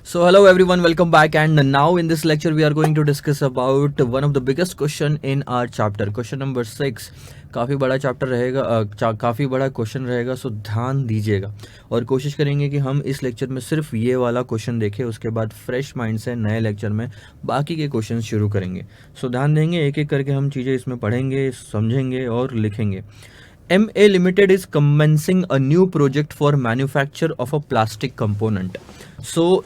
So hello everyone, welcome back, and now in this lecture we are going to discuss about one of the biggest question in our chapter, question number 6. काफ़ी बड़ा chapter रहेगा, काफ़ी बड़ा question रहेगा, सो ध्यान दीजिएगा और कोशिश करेंगे कि हम इस लेक्चर में सिर्फ ये वाला क्वेश्चन देखें, उसके बाद फ्रेश माइंड से नए लेक्चर में बाकी के क्वेश्चन शुरू करेंगे. सो ध्यान देंगे, एक एक करके हम चीज़ें इसमें पढ़ेंगे, समझेंगे और लिखेंगे. MA Limited is commencing a new project for manufacture of a plastic component.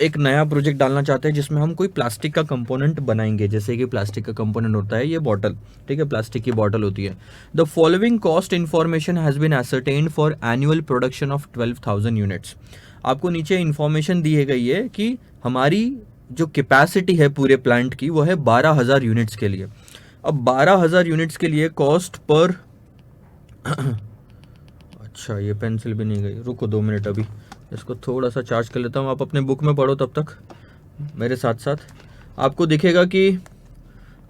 एक नया प्रोजेक्ट डालना चाहते हैं जिसमें हम कोई प्लास्टिक का कंपोनेंट बनाएंगे. जैसे कि प्लास्टिक का कंपोनेंट होता है ये बॉटल, ठीक है, प्लास्टिक की बॉटल होती है. The following cost information has been ascertained for annual production of 12,000 units. आपको नीचे इन्फॉर्मेशन दी गई है कि हमारी जो कैपेसिटी है पूरे प्लांट की वो है 12,000 यूनिट्स के लिए. अब 12,000 यूनिट्स के लिए कॉस्ट पर अच्छा, ये पेंसिल भी नहीं गई, रुको 2 मिनट, अभी इसको थोड़ा सा चार्ज कर लेता हूँ. आप अपने बुक में पढ़ो तब तक मेरे साथ साथ. आपको दिखेगा कि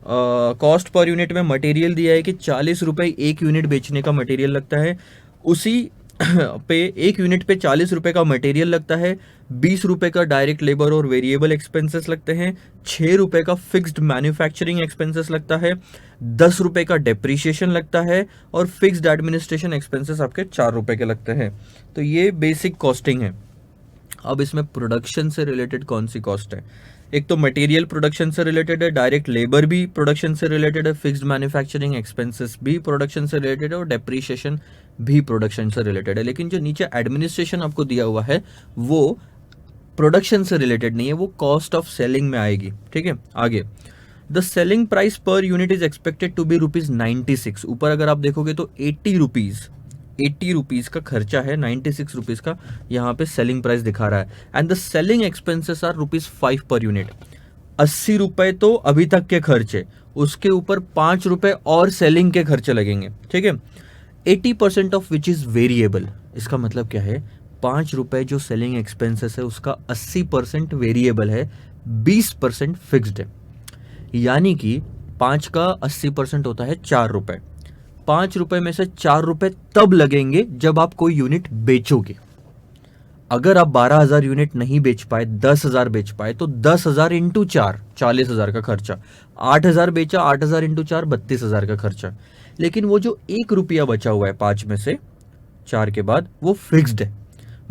कॉस्ट पर यूनिट में मटेरियल दिया है कि 40 रुपये एक यूनिट बेचने का मटेरियल लगता है. उसी पे एक यूनिट पे 40 रुपये का मटेरियल लगता है, 20 रुपये का डायरेक्ट लेबर और वेरिएबल एक्सपेंसेस लगते हैं, 6 रुपये का फिक्स्ड मैन्युफैक्चरिंग एक्सपेंसेस लगता है, 10 रुपये का डेप्रीशिएशन लगता है और फिक्स्ड एडमिनिस्ट्रेशन एक्सपेंसेस आपके 4 रुपये के लगते हैं. तो ये बेसिक कॉस्टिंग है. अब इसमें प्रोडक्शन से रिलेटेड कौन सी कॉस्ट है? एक तो मटेरियल प्रोडक्शन से रिलेटेड है, डायरेक्ट लेबर भी प्रोडक्शन से रिलेटेड है, फिक्स्ड मैन्युफैक्चरिंग एक्सपेंसेस भी प्रोडक्शन से रिलेटेड है और डेप्रीशिएशन भी प्रोडक्शन से रिलेटेड है. लेकिन जो नीचे एडमिनिस्ट्रेशन आपको दिया हुआ है वो प्रोडक्शन से रिलेटेड नहीं है, वो कॉस्ट ऑफ सेलिंग में आएगी. ठीक है, आगे. The selling price per unit is expected to be ₹96. ऊपर अगर आप देखोगे तो 80 रुपीज़ का खर्चा है, 96 रुपीज़ का यहाँ पे सेलिंग प्राइस दिखा रहा है. And the selling expenses are ₹5 per unit. 80 रुपये तो अभी तक के खर्चे, उसके ऊपर 5 रुपये और सेलिंग के खर्चे लगेंगे. ठीक है, 80% ऑफ विच इज़ वेरिएबल. इसका मतलब क्या है? 5 रुपये जो सेलिंग एक्सपेंसेस है उसका 80% वेरिएबल है, 20% फिक्स्ड है. यानी कि 5 का 80% होता है 4 रुपये. 5 रुपये में से 4 रुपये तब लगेंगे जब आप कोई यूनिट बेचोगे. अगर आप 12,000 यूनिट नहीं बेच पाए, 10,000 बेच पाए, तो 10,000 इंटू 4 40,000 का खर्चा. 8,000 बेचा, 8,000 इंटू 4 32,000 का खर्चा. लेकिन वो जो 1 रुपया बचा हुआ है 5 में से 4 के बाद, वो फिक्स्ड है.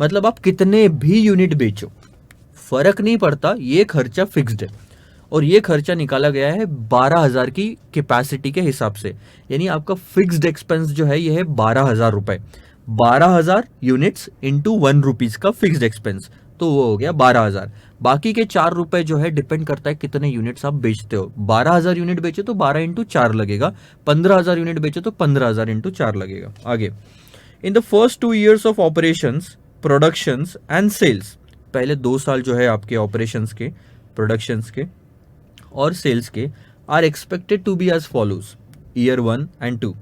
मतलब आप कितने भी यूनिट बेचो फर्क नहीं पड़ता, ये खर्चा फिक्स्ड है. और ये खर्चा निकाला गया है 12,000 की कैपेसिटी के हिसाब से. यानी आपका फिक्स्ड एक्सपेंस जो है ये है 12,000 रुपये. 12,000 यूनिट्स इंटू 1 रुपीज़ का फिक्स्ड एक्सपेंस, तो वो हो गया 12,000. बाकी के 4 रुपये जो है डिपेंड करता है कितने यूनिट्स आप बेचते हो. 12,000 यूनिट बेचे तो 12 इंटू 4 लगेगा, 15,000 यूनिट बेचे तो 15,000 इंटू 4 लगेगा. आगे. In the first 2 years of operations, productions and sales. पहले 2 साल जो है आपके ऑपरेशंस के, प्रोडक्शंस के और सेल्स के are expected to be as follows. Year 1 and 2.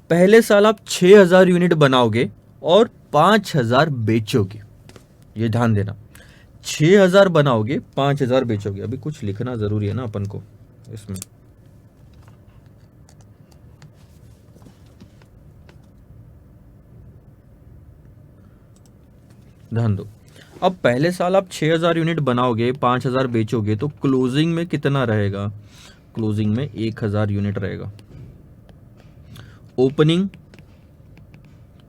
पहले साल आप 6,000 यूनिट बनाओगे और 5,000 बेचोगे. ये ध्यान देना, 6,000 बनाओगे, 5,000 बेचोगे. अभी कुछ लिखना जरूरी है ना अपन को इसमें. ध्यान दो. अब पहले साल आप 6,000 यूनिट बनाओगे, 5,000 बेचोगे, तो क्लोजिंग में कितना रहेगा? क्लोजिंग में 1,000 यूनिट रहेगा. ओपनिंग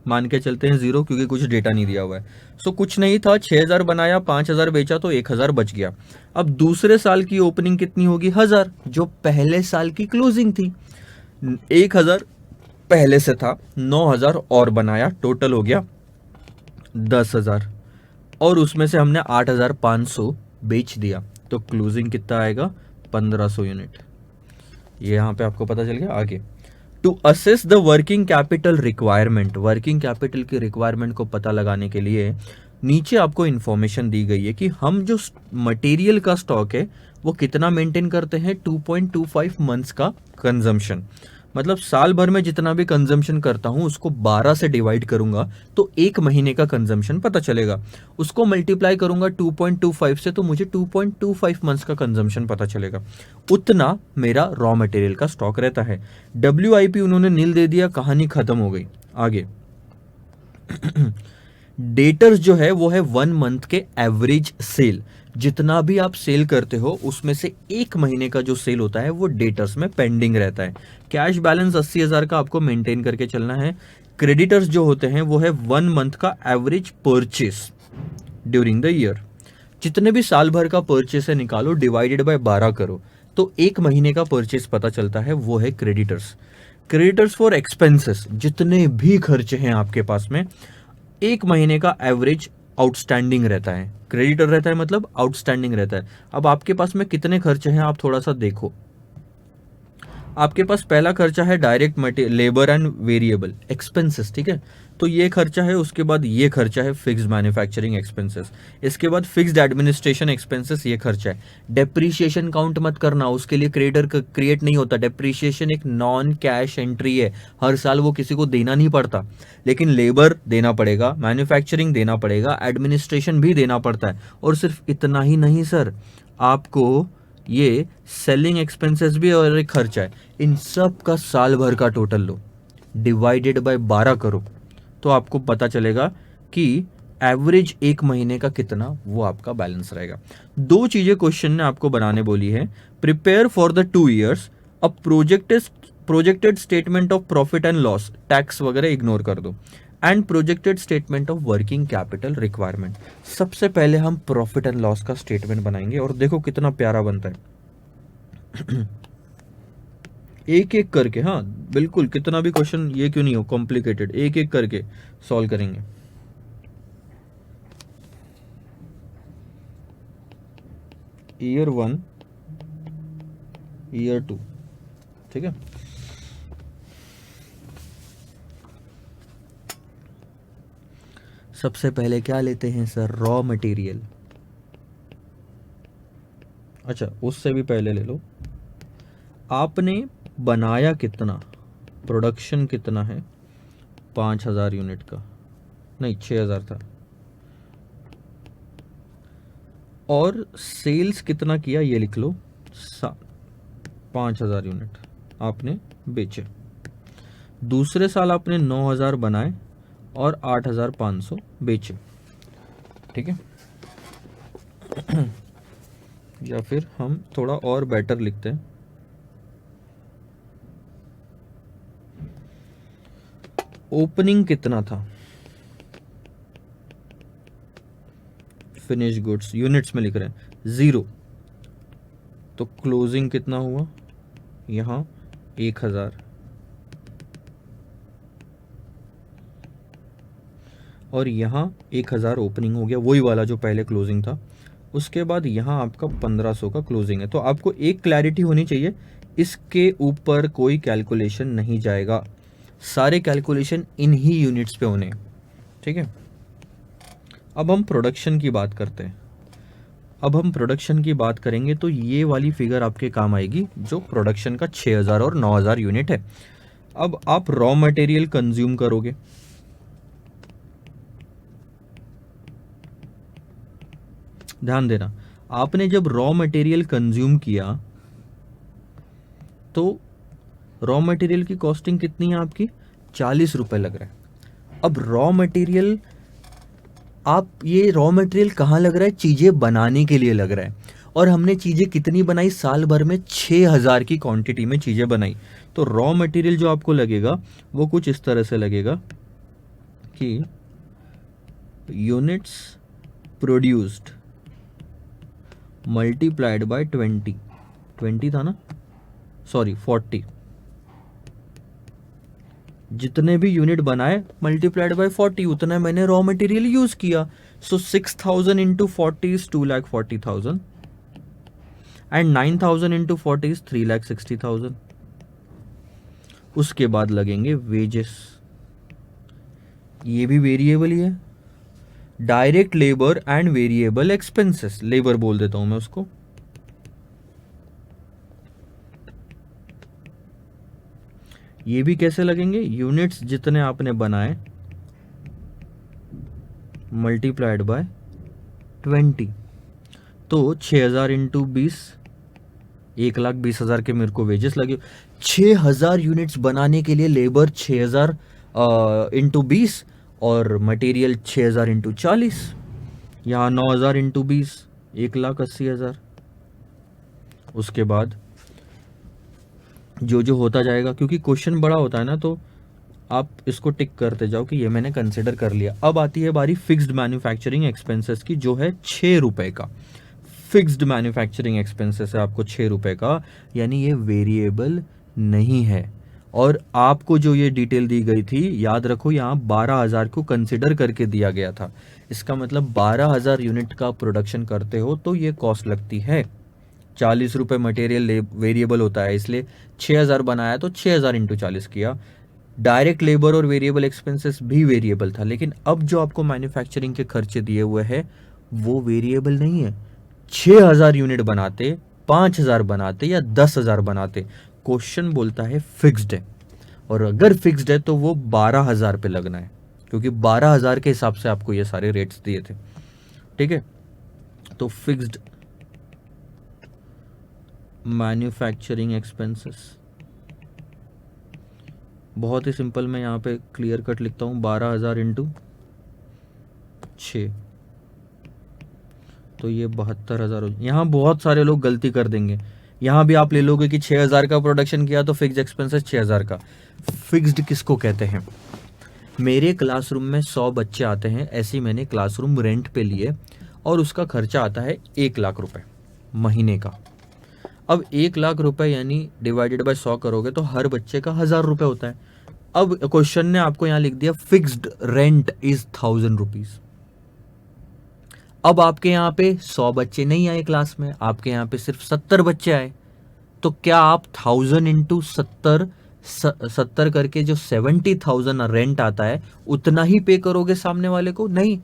मान के चलते हैं 0, क्योंकि कुछ डेटा नहीं दिया हुआ है. सो कुछ नहीं था, 6,000 बनाया, 5,000 बेचा तो 1,000 बच गया. अब दूसरे साल की ओपनिंग कितनी होगी? 1,000, जो पहले साल की क्लोजिंग थी. 1,000 पहले से था, 9,000 और बनाया, टोटल हो गया 10,000. और उसमें से हमने 8,500 बेच दिया, तो क्लोजिंग कितना आएगा? 1,500 यूनिट. ये यहाँ पे आपको पता चल गया. आगे. To assess the working capital requirement. Working capital की रिक्वायरमेंट को पता लगाने के लिए नीचे आपको इन्फॉर्मेशन दी गई है कि हम जो मटेरियल का स्टॉक है वो कितना मेंटेन करते हैं? 2.25 मंथ्स का कंजम्पशन. मतलब साल भर में जितना भी कंजम्पशन करता हूं उसको 12 से डिवाइड करूंगा तो 1 महीने का कंजम्पशन पता चलेगा. उसको मल्टीप्लाई करूंगा 2.25 से तो मुझे 2.25 मंथ्स का कंजम्पशन पता चलेगा. उतना मेरा रॉ मटेरियल का स्टॉक रहता है. WIP उन्होंने नील दे दिया, कहानी खत्म हो गई. आगे. डेटर्स जो है वो है 1 मंथ के एवरेज सेल. जितना भी आप सेल करते हो उसमें से 1 महीने का जो सेल होता है वो डेटर्स में पेंडिंग रहता है। कैश बैलेंस 80,000 का आपको मेंटेन करके चलना है। क्रेडिटर्स जो होते हैं वो है 1 मंथ का average purchase during the year. जितने भी साल भर का परचेस है निकालो, डिवाइडेड बाय 12 करो, तो 1 महीने का परचेस पता चलता है, वो है क्रेडिटर्स। क्रेडिटर्स फॉर एक्सपेंसेस, जितने भी खर्चे हैं आपके पास में 1 महीने का एवरेज आउटस्टैंडिंग रहता है। क्रेडिटर रहता है मतलब आउटस्टैंडिंग रहता है। अब आपके पास में कितने खर्चे हैं आप थोड़ा सा देखो। आपके पास पहला खर्चा है direct material, labour and variable expenses, ठीक है। तो ये खर्चा है, उसके बाद ये खर्चा है फिक्स्ड मैन्युफैक्चरिंग एक्सपेंसेस, इसके बाद फिक्स्ड एडमिनिस्ट्रेशन एक्सपेंसेस, ये खर्चा है। डेप्रीशिएशन काउंट मत करना, उसके लिए क्रेडिटर क्रिएट नहीं होता। डेप्रीशिएशन एक नॉन कैश एंट्री है, हर साल वो किसी को देना नहीं पड़ता, लेकिन लेबर देना पड़ेगा, मैन्युफैक्चरिंग देना पड़ेगा, एडमिनिस्ट्रेशन भी देना पड़ता है। और सिर्फ इतना ही नहीं सर, आपको ये सेलिंग एक्सपेंसेस भी और एक खर्चा है। इन सब का साल भर का टोटल लो, डिवाइडेड बाय 12 करो, तो आपको पता चलेगा कि एवरेज 1 महीने का कितना वो आपका बैलेंस रहेगा। 2 चीजें क्वेश्चन ने आपको बनाने बोली है। Prepare for the 2 years a projected statement of profit and loss, tax वगैरह इग्नोर कर दो, and projected statement of working capital requirement. सबसे पहले हम प्रॉफिट एंड लॉस का स्टेटमेंट बनाएंगे और देखो कितना प्यारा बनता है। एक एक करके, हाँ बिल्कुल, कितना भी क्वेश्चन ये क्यों नहीं हो कॉम्प्लिकेटेड, एक एक करके सॉल्व करेंगे। ईयर 1, ईयर 2, ठीक है। सबसे पहले क्या लेते हैं सर, रॉ मटेरियल। अच्छा उससे भी पहले ले लो, आपने बनाया कितना, प्रोडक्शन कितना है 5,000 यूनिट का, नहीं 6,000 था, और सेल्स कितना किया ये लिख लो, 5,000 यूनिट आपने बेचे। दूसरे साल आपने 9,000 बनाए और 8,500 बेचे, ठीक है। या फिर हम थोड़ा और बेटर लिखते हैं, ओपनिंग कितना था, फिनिश गुड्स यूनिट्स में लिख रहे हैं 0, तो क्लोजिंग कितना हुआ यहां 1,000, और यहां 1,000 ओपनिंग हो गया, वही वाला जो पहले क्लोजिंग था। उसके बाद यहां आपका 1,500 का क्लोजिंग है। तो आपको एक क्लैरिटी होनी चाहिए, इसके ऊपर कोई कैलकुलेशन नहीं जाएगा, सारे कैलकुलेशन इन ही यूनिट्स पे होने, ठीक है। अब हम प्रोडक्शन की बात करते हैं। अब हम प्रोडक्शन की बात करेंगे तो ये वाली फिगर आपके काम आएगी, जो प्रोडक्शन का 6,000 और 9,000 यूनिट है। अब आप रॉ मटेरियल कंज्यूम करोगे, ध्यान देना, आपने जब रॉ मटेरियल कंज्यूम किया तो रॉ मटेरियल की कॉस्टिंग कितनी है आपकी, 40 रुपए लग रहा है। अब रॉ मटेरियल, आप ये रॉ मटेरियल कहाँ लग रहा है, चीजें बनाने के लिए लग रहा है। और हमने चीजें कितनी बनाई, साल भर में 6,000 की क्वांटिटी में चीजें बनाई। तो रॉ मटेरियल जो आपको लगेगा वो कुछ इस तरह से लगेगा कि यूनिट्स प्रोड्यूस्ड मल्टीप्लाइड बाय 20 था ना, सॉरी 40, जितने भी यूनिट बनाए मल्टीप्लाइड बाय 40, उतना मैंने रॉ मटेरियल यूज किया। सो 6,000 into 40 is 2,40,000 and 9,000 into 40 is 3,60,000। उसके बाद लगेंगे वेजेस, ये भी वेरिएबल ही है, direct labour and variable expenses, labour बोल देता हूं मैं उसको। ये भी कैसे लगेंगे, यूनिट्स जितने आपने बनाए मल्टीप्लाइड बाय 20, तो 6,000 इंटू 20, 1,20,000 के मेरे को वेजेस लगे। 6,000 यूनिट्स बनाने के लिए लेबर 6,000 इंटू 20 और मटेरियल 6,000 इंटू 40, यहाँ 9,000 इंटू 20, 1,80,000। उसके बाद जो जो होता जाएगा, क्योंकि क्वेश्चन बड़ा होता है ना, तो आप इसको टिक करते जाओ कि ये मैंने कंसिडर कर लिया। अब आती है बारी फिक्स्ड मैन्युफैक्चरिंग एक्सपेंसेस की, जो है 6 रुपए का। फिक्स्ड मैन्युफैक्चरिंग एक्सपेंसेस है आपको 6 रुपए का, यानी ये वेरिएबल नहीं है। और आपको जो ये डिटेल दी गई थी, याद रखो यहाँ 12,000 को कंसिडर करके दिया गया था। इसका मतलब 12,000 यूनिट का प्रोडक्शन करते हो तो ये कॉस्ट लगती है। 40 रुपए मटेरियल वेरिएबल होता है, इसलिए 6,000 बनाया तो 6,000 इंटू 40 किया। डायरेक्ट लेबर और वेरिएबल एक्सपेंसेस भी वेरिएबल था, लेकिन अब जो आपको मैन्युफैक्चरिंग के खर्चे दिए हुए हैं वो वेरिएबल नहीं है। 6,000 यूनिट बनाते, 5,000 बनाते या 10,000 बनाते, क्वेश्चन बोलता है फिक्स्ड है। और अगर फिक्स्ड है तो वो 12,000 पे लगना है, क्योंकि 12,000 के हिसाब से आपको ये सारे रेट्स दिए थे। ठीक है, तो फिक्स्ड मैन्युफैक्चरिंग एक्सपेंसेस बहुत ही सिंपल, मैं यहाँ पे क्लियर कट लिखता हूँ, 12,000 इंटू 6, तो ये 72,000। यहाँ बहुत सारे लोग गलती कर देंगे, यहाँ भी आप ले लोगे कि 6,000 का प्रोडक्शन किया तो फिक्स्ड एक्सपेंसेस 6,000 का। फिक्स्ड किसको कहते हैं? मेरे क्लासरूम में 100 बच्चे आते हैं, ऐसे मैंने क्लासरूम रेंट पे लिए और उसका खर्चा आता है 1,00,000 रुपए महीने का। अब 1,00,000 रुपए यानी डिवाइडेड बाय 100 करोगे तो हर बच्चे का 1,000 रुपए होता है। अब क्वेश्चन ने आपको यहां लिख दिया फिक्स्ड रेंट इज 1,000 रुपीज। अब आपके यहाँ पे 100 बच्चे नहीं आए क्लास में, आपके यहाँ पे सिर्फ 70 बच्चे आए, तो क्या आप 1,000 इंटू 70 करके जो 70,000 रेंट आता है उतना ही पे करोगे सामने वाले को? नहीं,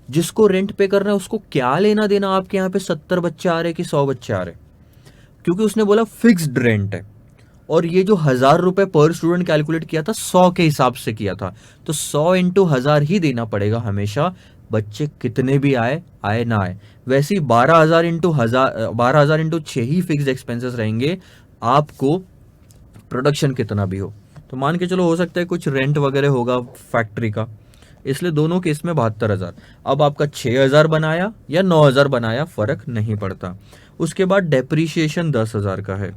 जिसको रेंट पे करना है उसको क्या लेना देना आपके यहाँ पे 70 बच्चे आ रहे कि 100 बच्चे आ रहे, क्योंकि उसने बोला फिक्स्ड रेंट है। और ये जो 1,000 रुपए पर स्टूडेंट कैलकुलेट किया था 100 के हिसाब से किया था, तो 100 इंटू 1,000 ही देना पड़ेगा हमेशा, बच्चे कितने भी आए आए ना आए। वैसे ही 12,000 इंटू 12,000 इंटू 6 ही फिक्स्ड एक्सपेंसेस रहेंगे, आपको प्रोडक्शन कितना भी हो। तो मान के चलो हो सकता है कुछ रेंट वगैरह होगा फैक्ट्री का, इसलिए दोनों केस में 72,000। अब आपका 6,000 बनाया या 9,000 बनाया फर्क नहीं पड़ता। उसके बाद डेप्रीशिएशन 10,000 का है।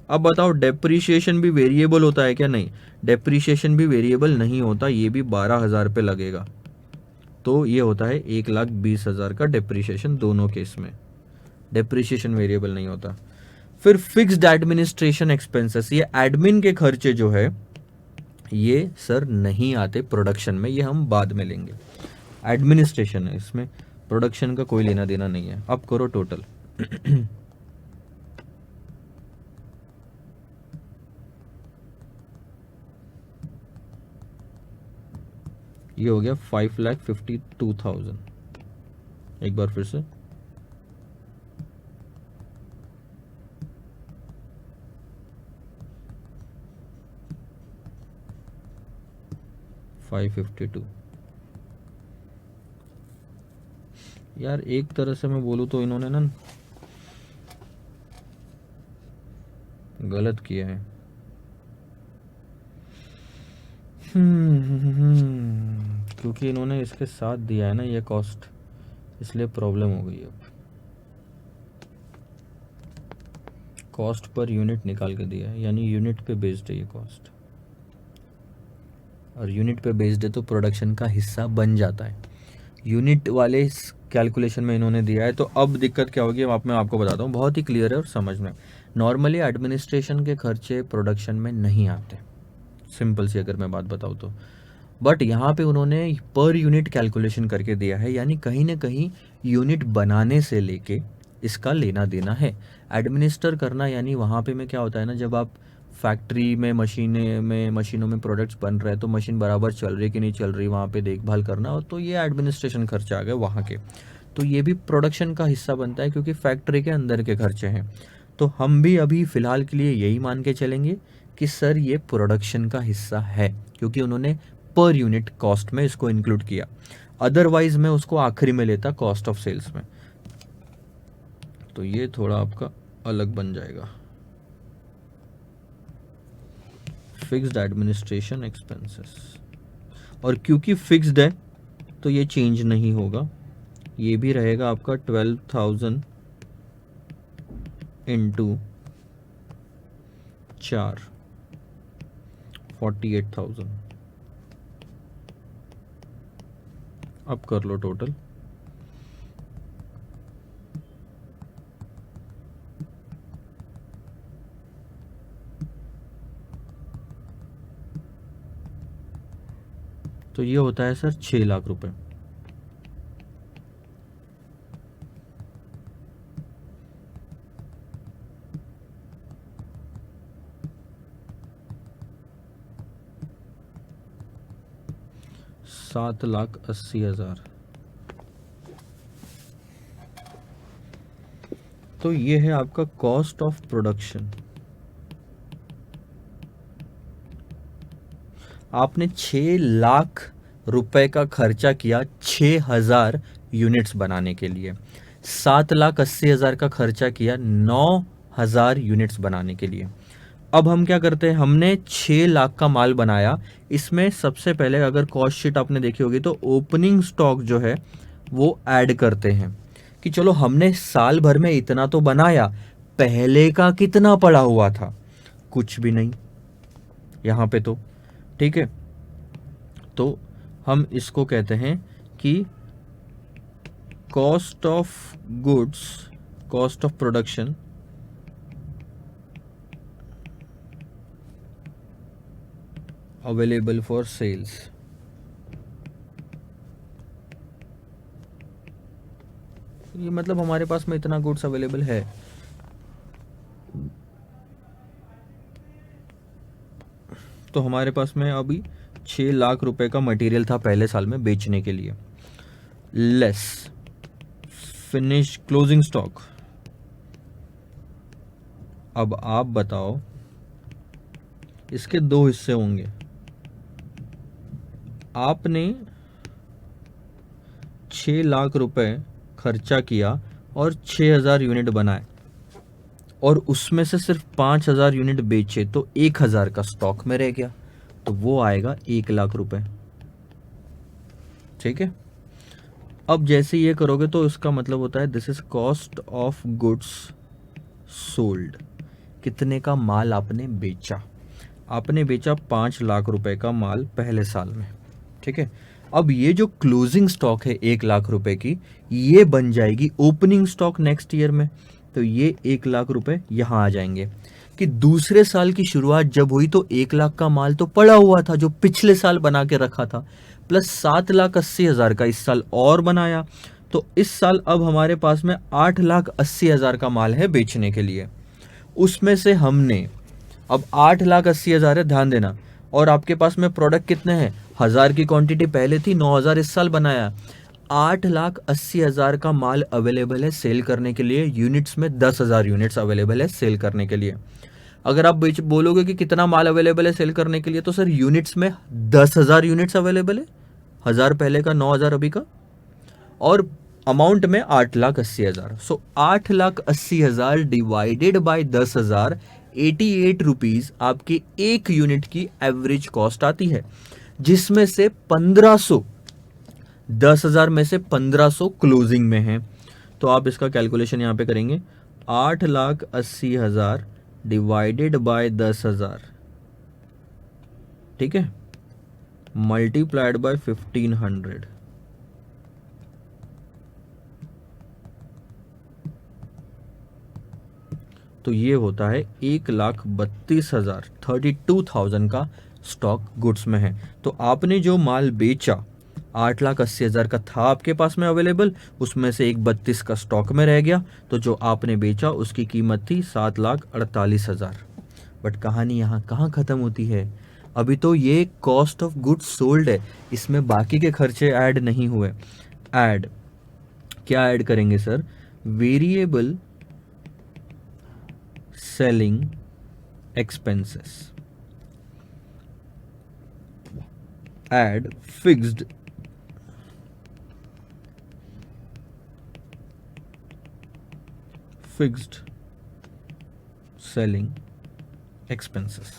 अब बताओ डेप्रीशिएशन भी वेरिएबल होता है क्या? नहीं, डेप्रीशिएशन भी वेरिएबल नहीं होता, ये भी 12,000 पे लगेगा। तो ये होता है 1,20,000 का डेप्रीशिएशन दोनों केस में। डेप्रीशिएशन वेरिएबल नहीं होता। फिर फिक्स्ड एडमिनिस्ट्रेशन एक्सपेंसेस, ये एडमिन के खर्चे जो है ये सर नहीं आते प्रोडक्शन में, ये हम बाद में लेंगे। एडमिनिस्ट्रेशन है, इसमें प्रोडक्शन का कोई लेना देना नहीं है। अब करो टोटल। ये हो गया 5,52,000। एक बार फिर से, $552। यार एक तरह से मैं बोलूँ तो इन्होंने ना गलत किया है। क्योंकि इन्होंने इसके साथ दिया है ना ये कॉस्ट, इसलिए प्रॉब्लम हो गई। अब कॉस्ट पर यूनिट निकाल के दिया है, यानी यूनिट पे बेस्ड है ये कॉस्ट, और यूनिट पे बेस्ड है तो प्रोडक्शन का हिस्सा बन जाता है। यूनिट वाले इस कैलकुलेशन में इन्होंने दिया है, तो अब दिक्कत क्या होगी मैं आपको बताता हूँ, बहुत ही क्लियर है और समझ में। नॉर्मली एडमिनिस्ट्रेशन के खर्चे प्रोडक्शन में नहीं आते, सिंपल सी अगर मैं बात बताऊँ तो, बट यहाँ पे उन्होंने पर यूनिट कैलकुलेशन करके दिया है, यानी कहीं ना कहीं यूनिट बनाने से लेके इसका लेना देना है। एडमिनिस्टर करना यानी वहाँ पे में क्या होता है ना, जब आप फैक्ट्री में मशीनों में प्रोडक्ट्स बन रहे हैं तो मशीन बराबर चल रही कि नहीं चल रही, वहाँ पे देखभाल करना, और तो ये एडमिनिस्ट्रेशन खर्चे आ गए वहाँ के। तो ये भी प्रोडक्शन का हिस्सा बनता है, क्योंकि फैक्ट्री के अंदर के खर्चे हैं। तो हम भी अभी फ़िलहाल के लिए यही मान के चलेंगे कि सर ये प्रोडक्शन का हिस्सा है, क्योंकि उन्होंने पर यूनिट कॉस्ट में इसको इंक्लूड किया। अदरवाइज मैं उसको आखिरी में लेता कॉस्ट ऑफ सेल्स में, तो ये थोड़ा आपका अलग बन जाएगा। फिक्स्ड एडमिनिस्ट्रेशन एक्सपेंसेस, और क्योंकि फिक्स्ड है तो ये चेंज नहीं होगा, ये भी रहेगा आपका 12,000 इंटू 4, 48,000। अब कर लो टोटल। तो ये होता है सर 6 लाख रुपए। $7,80,000। तो ये है आपका कॉस्ट ऑफ प्रोडक्शन। आपने 6 लाख रुपए का खर्चा किया 6,000 यूनिट्स बनाने के लिए। 7,80,000 का खर्चा किया 9,000 यूनिट्स बनाने के लिए। अब हम क्या करते हैं, हमने 6 लाख का माल बनाया। इसमें सबसे पहले अगर कॉस्ट शीट आपने देखी होगी तो ओपनिंग स्टॉक जो है वो ऐड करते हैं कि चलो हमने साल भर में इतना तो बनाया, पहले का कितना पड़ा हुआ था, कुछ भी नहीं यहाँ पे तो। ठीक है, तो हम इसको कहते हैं कि cost of goods, cost of production available for sales. ये मतलब हमारे पास में इतना गुड्स अवेलेबल है। तो हमारे पास में अभी 6 लाख रुपए का मटेरियल था पहले साल में बेचने के लिए, लेस फिनिश क्लोजिंग स्टॉक। अब आप बताओ, इसके दो हिस्से होंगे। आपने 6 लाख रुपए खर्चा किया और 6,000 यूनिट बनाए और उसमें से सिर्फ 5,000 यूनिट बेचे, तो 1,000 का स्टॉक में रह गया, तो वो आएगा 1 लाख रुपए। ठीक है, अब जैसे ये करोगे तो इसका मतलब होता है this is cost of goods sold. कितने का माल आपने बेचा? आपने बेचा 5 लाख रुपए का माल पहले साल में। ठीक है, अब ये जो क्लोजिंग स्टॉक है 1 लाख रुपए की, ये बन जाएगी ओपनिंग स्टॉक नेक्स्ट ईयर में। तो ये 1 लाख रुपए यहाँ आ जाएंगे कि दूसरे साल की शुरुआत जब हुई तो 1 लाख का माल तो पड़ा हुआ था जो पिछले साल बना के रखा था, प्लस 7,80,000 का इस साल और बनाया। तो इस साल अब हमारे पास में 8,80,000 का माल है बेचने के लिए। उसमें से हमने अब 8,80,000 है, ध्यान देना, और आपके पास में प्रोडक्ट कितने हैं? 1,000 की क्वांटिटी पहले थी, 9,000 इस साल बनाया। 8,80,000 का माल अवेलेबल है सेल करने के लिए। यूनिट्स में 10,000 यूनिट्स अवेलेबल है सेल करने के लिए। अगर आप बोलोगे कि कितना माल अवेलेबल है सेल करने के लिए, तो सर यूनिट्स में 10,000 यूनिट्स अवेलेबल है, 1,000 पहले का, 9,000 अभी का, और अमाउंट में 8,80,000। सो 8,80,000 डिवाइडेड बाय 10,000, 88 रुपीज आपकी एक यूनिट की एवरेज कॉस्ट आती है, जिसमें से 1,500, 10,000 में से 1,500 क्लोजिंग में है। तो आप इसका कैलकुलेशन यहाँ पे करेंगे, 8,80,000 डिवाइडेड बाय 10,000, ठीक है, मल्टीप्लाइड बाय 1,500। तो ये होता है 1,32,000, 32,000 का स्टॉक गुड्स में है। तो आपने जो माल बेचा 8,80,000 का था आपके पास में अवेलेबल, उसमें से 1,32 का स्टॉक में रह गया, तो जो आपने बेचा उसकी कीमत थी 7,48,000। बट कहानी यहाँ कहाँ ख़त्म होती है? अभी तो ये कॉस्ट ऑफ गुड्स सोल्ड है, इसमें बाकी के खर्चे ऐड नहीं हुए। ऐड क्या ऐड करेंगे sir? Variable selling expenses, add fixed selling expenses।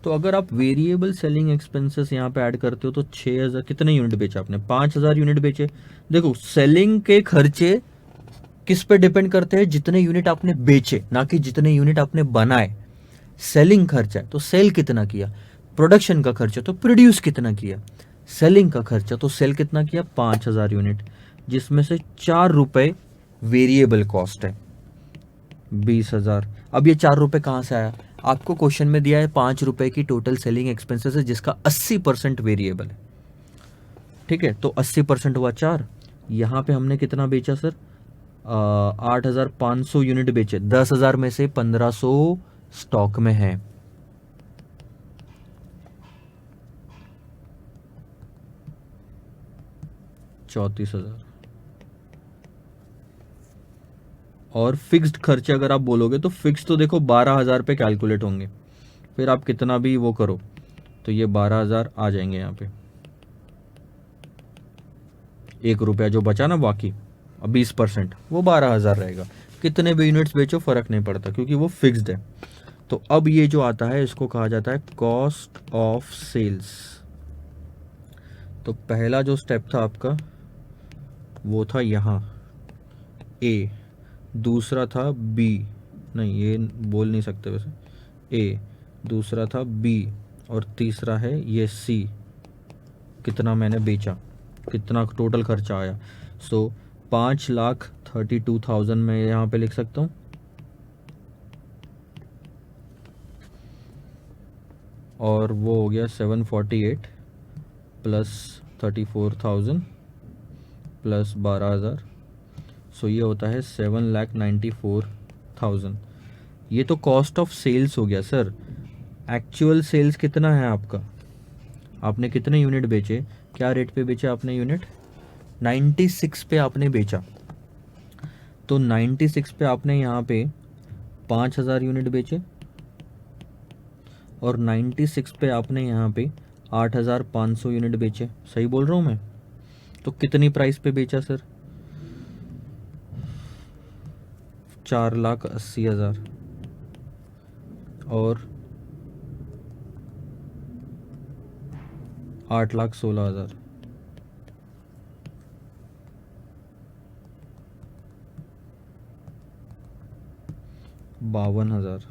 तो अगर आप वेरिएबल सेलिंग एक्सपेंसेस यहाँ पे ऐड करते हो तो 6,000, कितने यूनिट बेचे आपने? 5,000 यूनिट बेचे। देखो सेलिंग के खर्चे किस पे डिपेंड करते हैं? जितने यूनिट आपने बेचे, ना कि जितने यूनिट आपने बनाए। सेलिंग खर्चा है तो सेल कितना किया, प्रोडक्शन का खर्चा तो प्रोड्यूस कितना किया, सेलिंग का खर्चा तो सेल कितना किया, 5,000 यूनिट, जिसमें से 4 रुपए वेरिएबल कॉस्ट है, 20,000। अब ये 4 रुपए कहाँ से आया? आपको क्वेश्चन में दिया है 5 रुपए की टोटल सेलिंग एक्सपेंसेस है जिसका 80% वेरिएबल है। ठीक है, तो 80% हुआ 4। यहाँ पे हमने कितना बेचा सर? 8,500 यूनिट बेचे। 10,000 में से 1,500 स्टॉक में है। ₹34,000। और फिक्स्ड खर्चे अगर आप बोलोगे तो फिक्स तो देखो 12,000 पे कैलकुलेट होंगे, फिर आप कितना भी वो करो तो ये 12,000 आ जाएंगे यहाँ पे। 1 रुपया जो बचा ना बाकी 20%, वो 12,000 रहेगा। कितने भी यूनिट्स बेचो फर्क नहीं पड़ता क्योंकि वो फिक्स्ड है। तो अब ये जो आता है इसको कहा जाता है कॉस्ट ऑफ सेल्स। तो पहला जो स्टेप था आपका वो था यहाँ ए, दूसरा था बी, नहीं ये बोल नहीं सकते वैसे, ए, दूसरा था बी, और तीसरा है ये सी, कितना मैंने बेचा, कितना टोटल खर्चा आया। सो 5,32,000 मैं यहाँ पे लिख सकता हूँ, और वो हो गया 748 प्लस 34,000 प्लस 12,000, सो ये होता है 7,94,000। ये तो कॉस्ट ऑफ सेल्स हो गया सर। एक्चुअल सेल्स कितना है आपका? आपने कितने यूनिट बेचे, क्या रेट पे बेचे आपने यूनिट? 96 पे आपने बेचा। तो 96 पे आपने यहाँ पे 5,000 यूनिट बेचे, और 96 पे आपने यहाँ पे 8,500 यूनिट बेचे। सही बोल रहा हूँ मैं? तो कितनी प्राइस पे बेचा सर? 4,80,000 और 8,16,000। ₹52,000।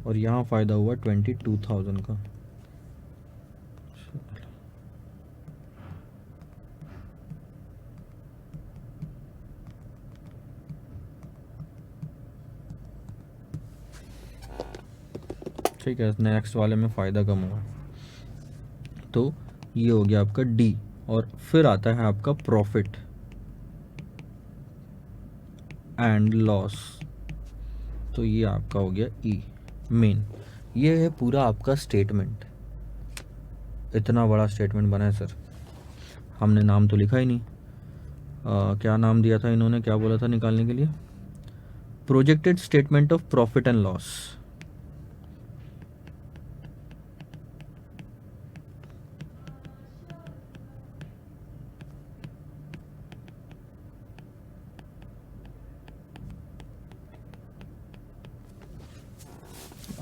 और यहाँ फ़ायदा हुआ 22,000 का। ठीक है, नेक्स्ट वाले में फ़ायदा कम हुआ। तो ये हो गया आपका डी, और फिर आता है आपका प्रॉफिट एंड लॉस। तो ये आपका हो गया ई मेन। ये है पूरा आपका स्टेटमेंट। इतना बड़ा स्टेटमेंट बना है सर, हमने नाम तो लिखा ही नहीं। क्या नाम दिया था इन्होंने, क्या बोला था निकालने के लिए? Projected statement of profit and loss.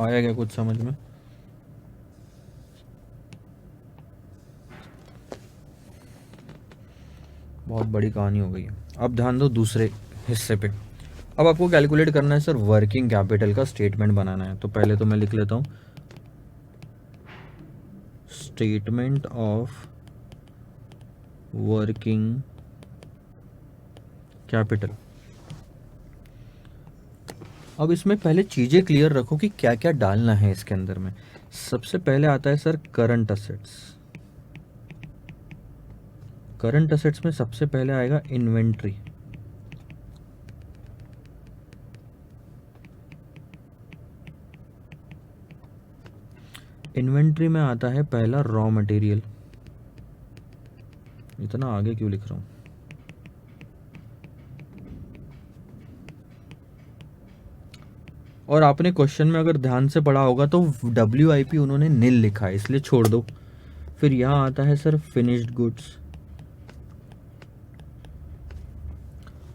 आया क्या कुछ समझ में? बहुत बड़ी कहानी हो गई है। अब ध्यान दो दूसरे हिस्से पे। अब आपको कैलकुलेट करना है सर वर्किंग कैपिटल का स्टेटमेंट बनाना है। तो पहले तो मैं लिख लेता हूँ स्टेटमेंट ऑफ वर्किंग कैपिटल। अब इसमें पहले चीज़ें क्लियर रखो कि क्या क्या डालना है इसके अंदर में। सबसे पहले आता है sir current assets. Current assets में सबसे पहले आएगा इन्वेंट्री। इन्वेंट्री में आता है पहला रॉ मटेरियल। इतना आगे क्यों लिख रहा हूं? और आपने क्वेश्चन में अगर ध्यान से पढ़ा होगा तो WIP उन्होंने नील लिखा है, इसलिए छोड़ दो। फिर यहां आता है सर फिनिश्ड गुड्स,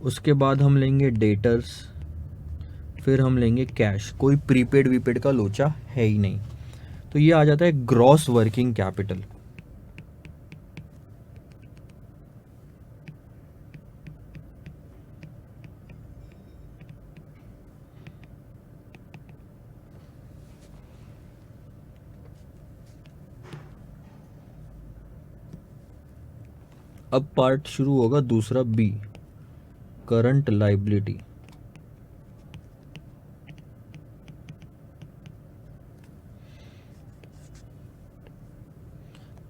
उसके बाद हम लेंगे डेटर्स, फिर हम लेंगे कैश। कोई प्रीपेड वीपेड का लोचा है ही नहीं। तो ये आ जाता है ग्रॉस वर्किंग कैपिटल। अब पार्ट शुरू होगा दूसरा, B, current liability.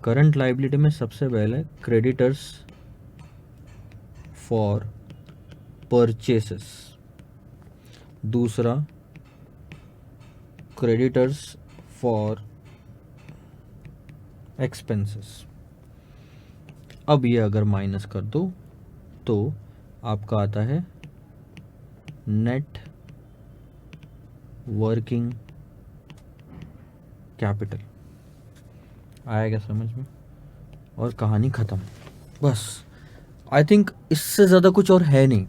Current liability में सबसे पहले क्रेडिटर्स फॉर परचेसेस, दूसरा क्रेडिटर्स फॉर एक्सपेंसेस। अब ये अगर माइनस कर दो तो आपका आता है नेट वर्किंग कैपिटल। आया क्या समझ में? और कहानी ख़त्म, बस। आई थिंक इससे ज़्यादा कुछ और है नहीं।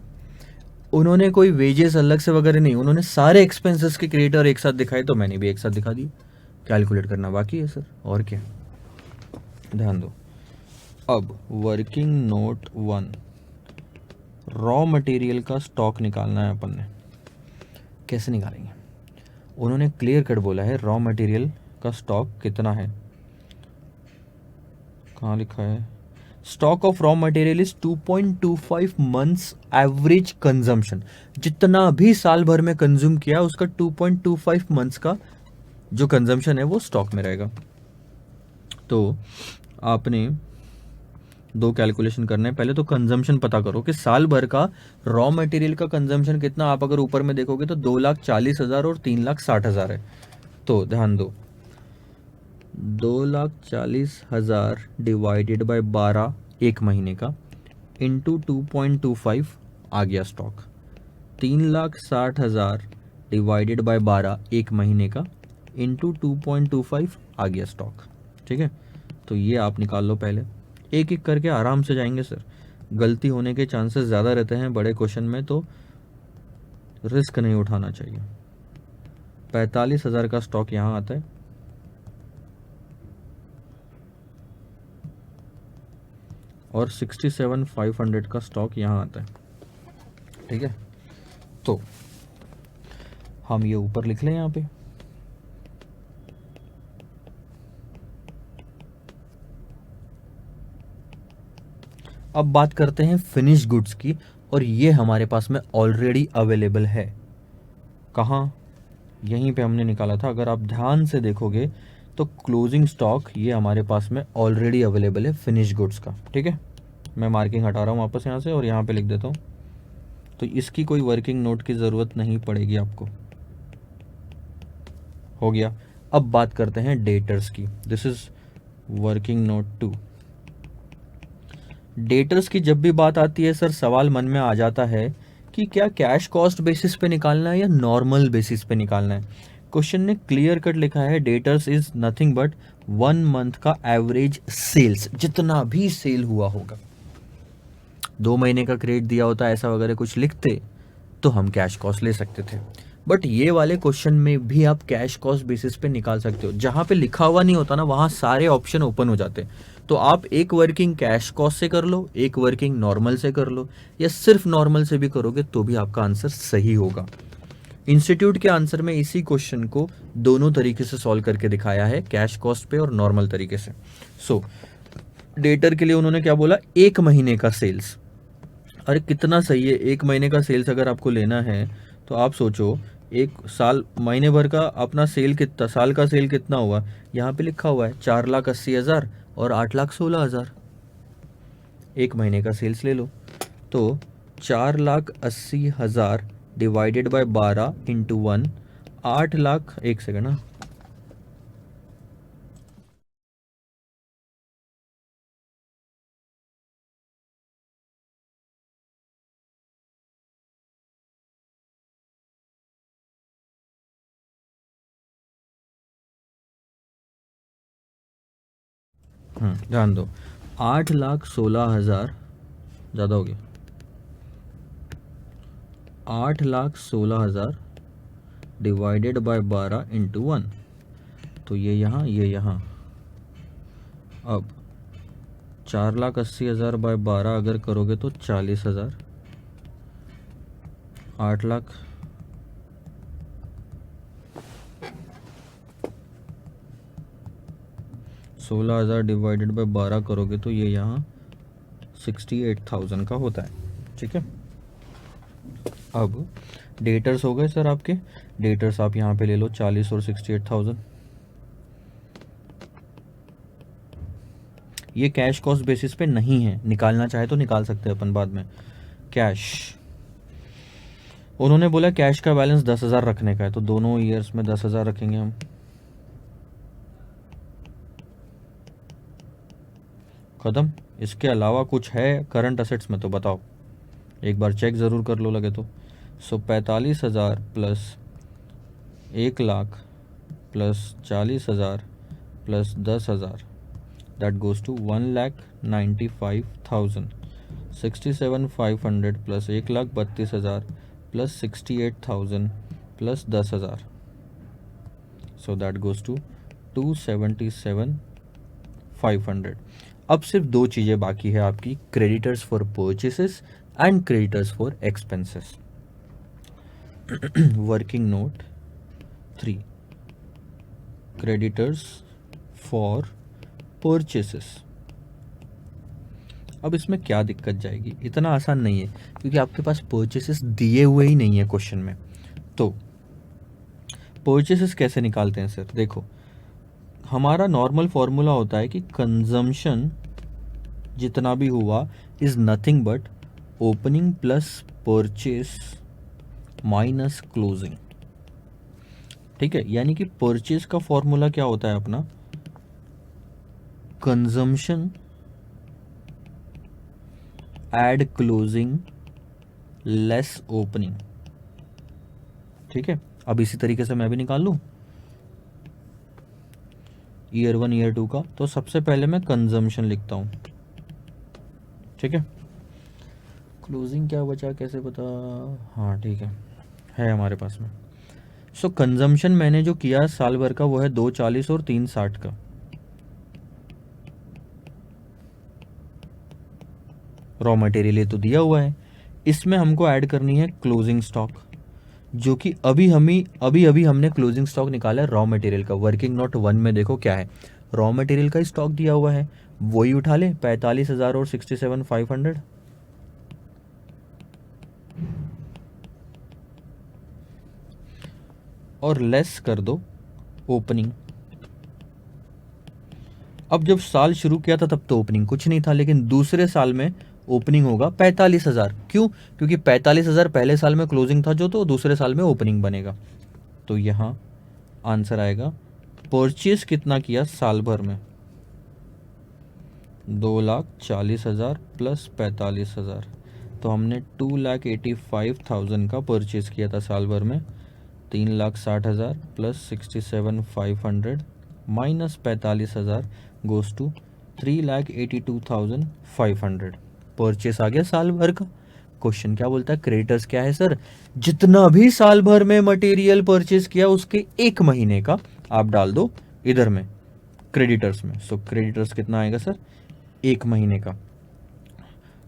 उन्होंने कोई वेजेस अलग से वगैरह नहीं, उन्होंने सारे एक्सपेंसेस के क्रेडिटर एक साथ दिखाए, तो मैंने भी एक साथ दिखा दिए। कैलकुलेट करना बाकी है सर, और क्या। ध्यान दो। अब वर्किंग नोट 1, रॉ मटेरियल का स्टॉक निकालना है अपन ने। कैसे निकालेंगे? उन्होंने क्लियर कट बोला है रॉ मटेरियल का स्टॉक कितना है। कहाँ लिखा है? Stock of raw material is 2.25 months average consumption. जितना भी साल भर में कंज्यूम किया उसका 2.25 मंथ्स का जो कंजम्पशन है वो स्टॉक में रहेगा। तो आपने दो कैलकुलेशन करने हैं। पहले तो कंजम्पशन पता करो कि साल भर का रॉ मटेरियल का कंजम्पशन कितना। आप अगर ऊपर में देखोगे तो 2,40,000 और 3,60,000 है। तो ध्यान दो, 2,40,000 डिवाइडेड बाय 12 एक महीने का इंटू 2.25 आ गया स्टॉक। 3,60,000 डिवाइडेड बाय 12 एक महीने का इंटू 2.25 आ गया स्टॉक। ठीक है, तो ये आप निकाल लो पहले। एक एक करके आराम से जाएंगे सर, गलती होने के चांसेस ज़्यादा रहते हैं बड़े क्वेश्चन में, तो रिस्क नहीं उठाना चाहिए। 45,000 का स्टॉक यहाँ आता है, और 67,500 का स्टॉक यहाँ आता है। ठीक है, तो हम ये ऊपर लिख लें यहाँ पे। अब बात करते हैं फिनिश गुड्स की, और ये हमारे पास में ऑलरेडी अवेलेबल है। कहाँ? यहीं पे हमने निकाला था। अगर आप ध्यान से देखोगे तो क्लोजिंग स्टॉक ये हमारे पास में ऑलरेडी अवेलेबल है फिनिश गुड्स का। ठीक है, मैं मार्किंग हटा रहा हूँ वापस यहाँ से और यहाँ पे लिख देता हूँ। तो इसकी कोई वर्किंग नोट की ज़रूरत नहीं पड़ेगी आपको। हो गया। अब बात करते हैं डेटर्स की। This is working note 2। Debtors की जब भी बात आती है सर, सवाल मन में आ जाता है कि क्या कैश कॉस्ट बेसिस पे निकालना है या नॉर्मल बेसिस पे निकालना है। क्वेश्चन ने क्लियर कट लिखा है debtors is nothing but 1 month का एवरेज सेल्स, जितना भी सेल हुआ होगा। 2 महीने का क्रेडिट दिया होता है ऐसा वगैरह कुछ लिखते तो हम कैश कॉस्ट ले सकते थे, बट ये वाले क्वेश्चन में भी आप कैश कॉस्ट बेसिस पे निकाल सकते हो। जहाँ पे लिखा हुआ नहीं होता ना, वहाँ सारे ऑप्शन ओपन हो जाते हैं। तो आप एक वर्किंग कैश कॉस्ट से कर लो, एक वर्किंग नॉर्मल से कर लो, या सिर्फ नॉर्मल से भी करोगे तो भी आपका आंसर सही होगा। इंस्टीट्यूट के आंसर में इसी क्वेश्चन को दोनों तरीके से सॉल्व करके दिखाया है, कैश कॉस्ट पे और नॉर्मल तरीके से। सो डेटर के लिए उन्होंने क्या बोला? 1 महीने का सेल्स। अरे कितना सही है, 1 महीने का सेल्स अगर आपको लेना है तो आप सोचो, एक साल महीने भर का अपना सेल कितना, साल का सेल कितना हुआ। यहाँ पे लिखा हुआ है 4,80,000 और 8,16,000। 1 महीने का सेल्स ले लो, तो 4,80,000 डिवाइडेड बाय 12 इंटू 1, 8,00,000। एक सेकेंड ना, ध्यान दो, 8,16,000 ज़्यादा हो गया। 8,16,000 डिवाइडेड बाय 12 इंटू 1, तो ये यहाँ ये यहाँ। अब 4,80,000 बाय 12 अगर करोगे तो 40,000, 8 लाख, 16,000 डिवाइडेड बाय 12 करोगे तो ये यहाँ 68,000 का होता है। ठीक है, अब डेटर्स हो गए सर आपके। डेटर्स आप यहाँ पे ले लो 40 और 68,000। ये कैश कॉस्ट बेसिस पे नहीं है, निकालना चाहे तो निकाल सकते हैं अपन बाद में। कैश, उन्होंने बोला कैश का बैलेंस 10,000 रखने का है, तो दोनों ईयर्स में 10,000 रखेंगे हम। खत्म। इसके अलावा कुछ है करंट असेट्स में तो बताओ, एक बार चेक ज़रूर कर लो लगे तो। 45,000 plus 1,00,000 plus 40,000 plus 10,000, that goes to 1,95,000। 67,500 plus 1,32,000 plus 68,000 plus 10,000, so that goes to 277,500। अब सिर्फ दो चीज़ें बाकी है आपकी, creditors for purchases and creditors for expenses. Working note 3, creditors for purchases. अब इसमें क्या दिक्कत जाएगी, इतना आसान नहीं है क्योंकि आपके पास परचेसेस दिए हुए ही नहीं है क्वेश्चन में। तो परचेसेस कैसे निकालते हैं सर, देखो हमारा नॉर्मल फॉर्मूला होता है कि कंजम्पशन जितना भी हुआ is nothing but opening plus purchase minus closing. ठीक है, यानी कि परचेस का फॉर्मूला क्या होता है अपना, consumption add closing less opening. ठीक है, अब इसी तरीके से मैं भी निकाल लूं ईयर 1 ईयर 2 का। तो सबसे पहले मैं कंजम्पशन लिखता हूं। ठीक है, क्लोजिंग क्या बचा कैसे पता, हाँ ठीक है हमारे पास में। सो कंजम्पशन मैंने जो किया साल भर का वो है 240 और 360 का। रॉ मटेरियल ये तो दिया हुआ है, इसमें हमको ऐड करनी है क्लोजिंग स्टॉक, जो कि अभी हमने क्लोजिंग स्टॉक निकाला है रॉ मटेरियल का। वर्किंग नोट 1 में देखो क्या है, रॉ मटेरियल का स्टॉक दिया हुआ है, वही उठा ले 45,000 और 67,500। और लेस कर दो ओपनिंग। अब जब साल शुरू किया था तब तो ओपनिंग कुछ नहीं था, लेकिन दूसरे साल में ओपनिंग होगा 45,000। क्यों, क्योंकि 45,000 पहले साल में क्लोजिंग था जो, तो दूसरे साल में ओपनिंग बनेगा। तो यहाँ आंसर आएगा परचेज कितना किया साल भर में, 2,40,000 प्लस 45,000। तो हमने 2,85,000 का परचेज किया था साल भर में। 3,60,000 plus 67,500 minus 45,000 goes to 3,82,500। Purchase आ गया साल भर का। क्वेश्चन क्या बोलता है, क्रेडिटर्स क्या है सर, जितना भी साल भर में मटेरियल परचेस किया उसके एक महीने का आप डाल दो इधर में क्रेडिटर्स में। सो क्रेडिटर्स कितना आएगा सर, एक महीने का।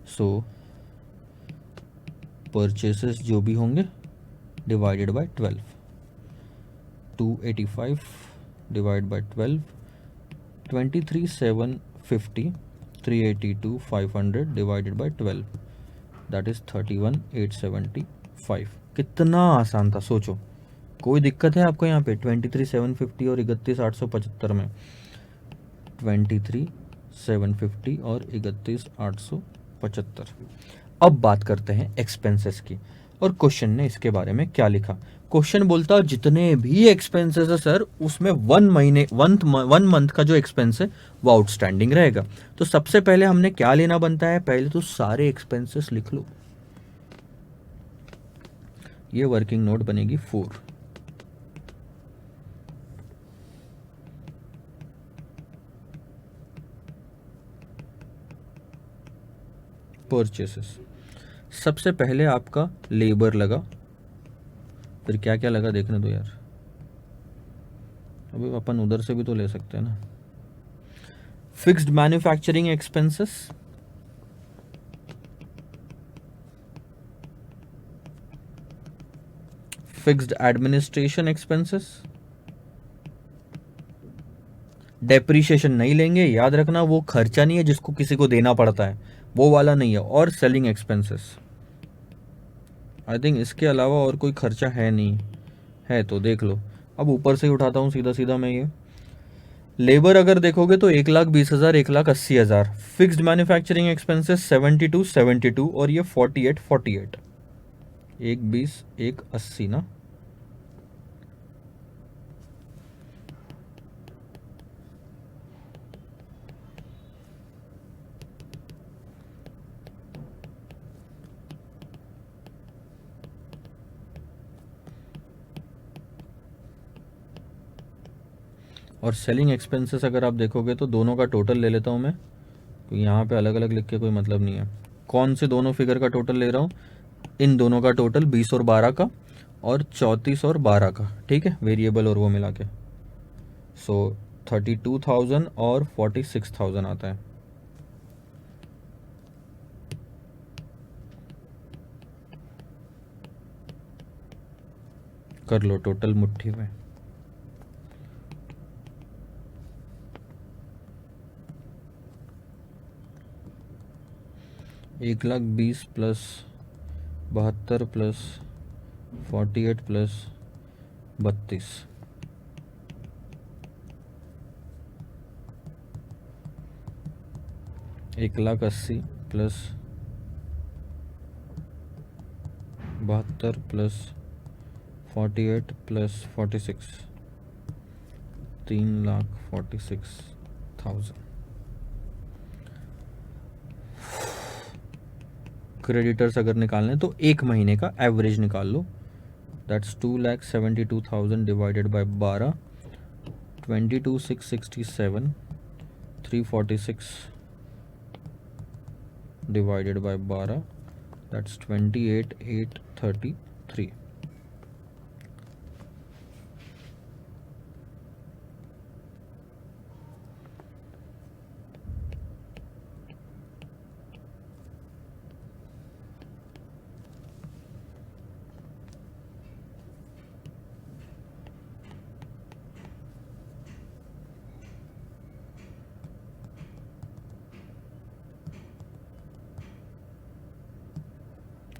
सो परचेसेस जो भी होंगे divided by 12, 285 divide by 12, 23,750, 382,500 divided by 12, that is 31,875। कितना आसान था सोचो, कोई दिक्कत है आपको यहाँ पे 23,750 और 31,875 में, 23,750 और 31,875। अब बात करते हैं एक्सपेंसेस की, और क्वेश्चन ने इसके बारे में क्या लिखा। क्वेश्चन बोलता है जितने भी एक्सपेंसेस है सर उसमें 1 मंथ का जो एक्सपेंस है वो आउटस्टैंडिंग रहेगा। तो सबसे पहले हमने क्या लेना बनता है, पहले तो सारे एक्सपेंसेस लिख लो। ये वर्किंग नोट बनेगी 4। परचेसेस सबसे पहले आपका लेबर लगा, फिर क्या क्या लगा देखने दो यार, अभी अपन उधर से भी तो ले सकते हैं ना। Fixed manufacturing expenses, fixed administration expenses, depreciation नहीं लेंगे, याद रखना वो खर्चा नहीं है जिसको किसी को देना पड़ता है, वो वाला नहीं है, और सेलिंग एक्सपेंसेस। आई थिंक इसके अलावा और कोई खर्चा है नहीं, है तो देख लो। अब ऊपर से ही उठाता हूँ सीधा सीधा मैं ये। लेबर अगर देखोगे तो 1,20,000, 1,80,000। फिक्स्ड मैन्युफैक्चरिंग एक्सपेंसेस 72 और ये 48 1,20 1,80 ना। और सेलिंग एक्सपेंसेस अगर आप देखोगे तो दोनों का टोटल ले लेता हूँ मैं, क्योंकि यहाँ पे अलग अलग लिख के कोई मतलब नहीं है। कौन से दोनों फिगर का टोटल ले रहा हूँ, इन दोनों का टोटल 20 और 12 का, और 34 और 12 का, ठीक है, वेरिएबल और वो मिला के। सो 32,000 और 46,000 आता है। कर लो टोटल मुट्ठी में। $1,20,000 plus 72 plus 48 plus 32, $1,80,000 plus 72 plus 48 plus 46, 3,46,000। Creditors अगर निकालने तो एक महीने का एवरेज निकाल लो, that's 2,72,000 divided by 12, 22,667, 346 divided by 12, that's 28,833।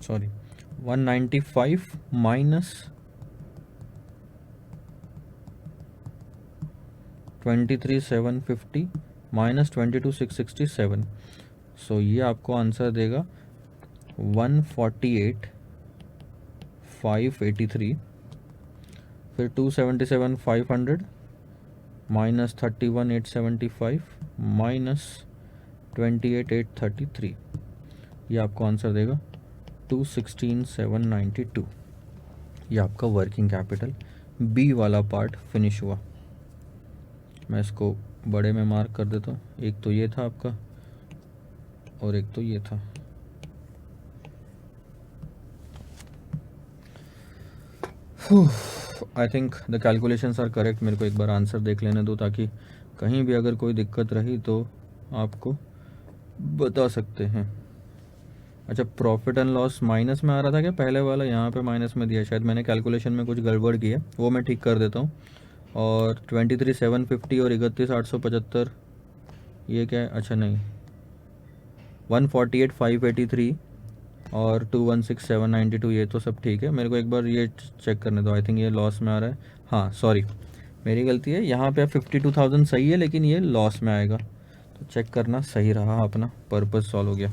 Sorry 195 minus 23,750 minus 22,667, so ये आपको आंसर देगा 148,583, फिर 277,500 माइनस 31,875 माइनस 28,833, ये आपको आंसर देगा 216,792। ये आपका वर्किंग कैपिटल बी वाला पार्ट फिनिश हुआ। मैं इसको बड़े में मार्क कर देता हूँ, एक तो ये था आपका और एक तो ये था। I think the calculations are correct. मेरे को एक बार आंसर देख लेने दो ताकि कहीं भी अगर कोई दिक्कत रही तो आपको बता सकते हैं। अच्छा, प्रॉफिट एंड लॉस माइनस में आ रहा था क्या पहले वाला, यहाँ पे माइनस में दिया, शायद मैंने कैलकुलेशन में कुछ गड़बड़ की है, वो मैं ठीक कर देता हूँ। और 23,750 और 31,875 ये क्या है, अच्छा नहीं, 148,583 और 216,792 ये तो सब ठीक है। मेरे को एक बार ये चेक करने दो, आई थिंक ये लॉस में आ रहा है, हाँ सॉरी मेरी गलती है, यहाँ पे 52,000 सही है लेकिन ये लॉस में आएगा, तो चेक करना सही रहा, अपना पर्पस सॉल्व हो गया।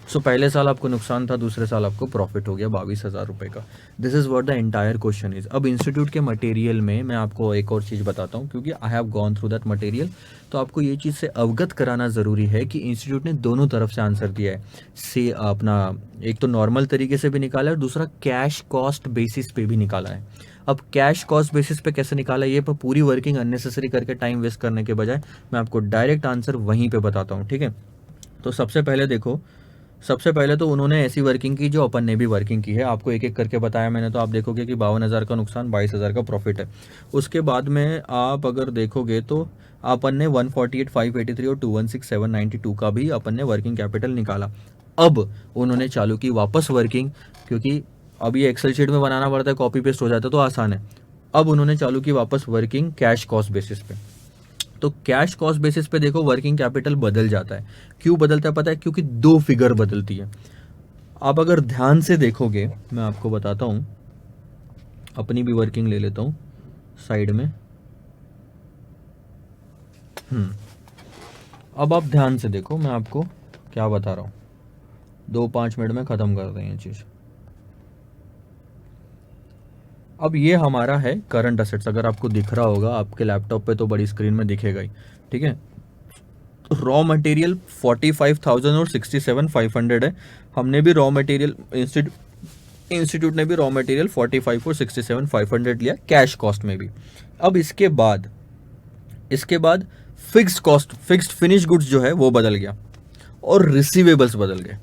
सो पहले साल आपको नुकसान था, दूसरे साल आपको प्रॉफिट हो गया 22,000 रुपये का। This is what the entire question is. अब इंस्टीट्यूट के मटेरियल में मैं आपको एक और चीज़ बताता हूँ, क्योंकि I have gone through that material, तो आपको ये चीज़ से अवगत कराना ज़रूरी है कि इंस्टीट्यूट ने दोनों तरफ से आंसर दिया है। से अपना एक तो नॉर्मल तरीके से भी निकाला है और दूसरा कैश कॉस्ट बेसिस पे भी निकाला है। अब कैश कॉस्ट बेसिस पे कैसे निकाला है, ये पर पूरी वर्किंग अननेसेसरी करके टाइम वेस्ट करने के बजाय मैं आपको डायरेक्ट आंसर वहीं पे बताता हूँ, ठीक है। तो सबसे पहले देखो, सबसे पहले तो उन्होंने ऐसी वर्किंग की जो अपन ने भी वर्किंग की है, आपको एक एक करके बताया मैंने, तो आप देखोगे कि 52,000 का नुकसान, 22,000 का प्रॉफिट है। उसके बाद में आप अगर देखोगे तो अपन ने 148,583 और 216,792 का भी अपन ने वर्किंग कैपिटल निकाला। अब उन्होंने चालू की वापस वर्किंग, क्योंकि अब ये एक्सेल शीट में बनाना पड़ता है, कॉपी पेस्ट हो जाता है तो आसान है। अब उन्होंने चालू की वापस वर्किंग कैश कॉस्ट बेसिस पे। तो कैश कॉस्ट बेसिस पे देखो वर्किंग कैपिटल बदल जाता है। क्यों बदलता है पता है? क्योंकि दो फिगर बदलती है। आप अगर ध्यान से देखोगे, मैं आपको बताता हूं, अपनी भी वर्किंग ले लेता हूं साइड में। अब आप ध्यान से देखो, मैं आपको क्या बता रहा हूं, 2-5 मिनट में खत्म कर दें ये चीज। अब ये हमारा है करंट असेट्स, अगर आपको दिख रहा होगा आपके लैपटॉप पे तो बड़ी स्क्रीन में दिखेगा ही, ठीक है। रॉ मटेरियल 45,000 और 67,500 है। हमने भी रॉ मटेरियल इंस्टीट्यूट ने भी रॉ मटेरियल 45 और 67,500 लिया कैश कॉस्ट में भी। अब इसके बाद fixed cost, fixed finish goods जो है वो बदल गया और रिसीवेबल्स बदल गए।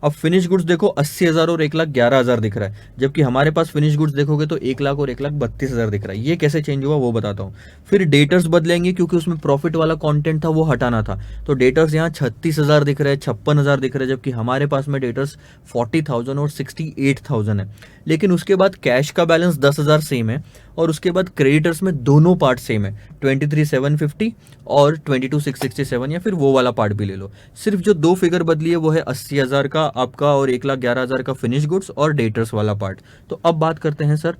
अब फिनिश गुड्स देखो 80,000 और 1,11,000 दिख रहा है, जबकि हमारे पास फिनिश गुड्स देखोगे तो 1,00,000 और 1,32,000 दिख रहा है। ये कैसे चेंज हुआ वो बताता हूँ। फिर डेटर्स बदलेंगे, क्योंकि उसमें प्रॉफिट वाला कंटेंट था वो हटाना था, तो डेटर्स यहाँ 36,000 दिख रहे हैं, 56,000 दिख रहे हैं, जबकि हमारे पास में डेटर्स 40,000 और 68,000 है। लेकिन उसके बाद कैश का बैलेंस 10,000 सेम है, और उसके बाद क्रेडिटर्स में दोनों पार्ट सेम है, 23,750 और 22,667, या फिर वो वाला पार्ट भी ले लो। सिर्फ जो दो फिगर बदली है वो है 80,000 का आपका और 1,11,000 का फिनिश गुड्स और डेटर्स वाला पार्ट। तो अब बात करते हैं सर,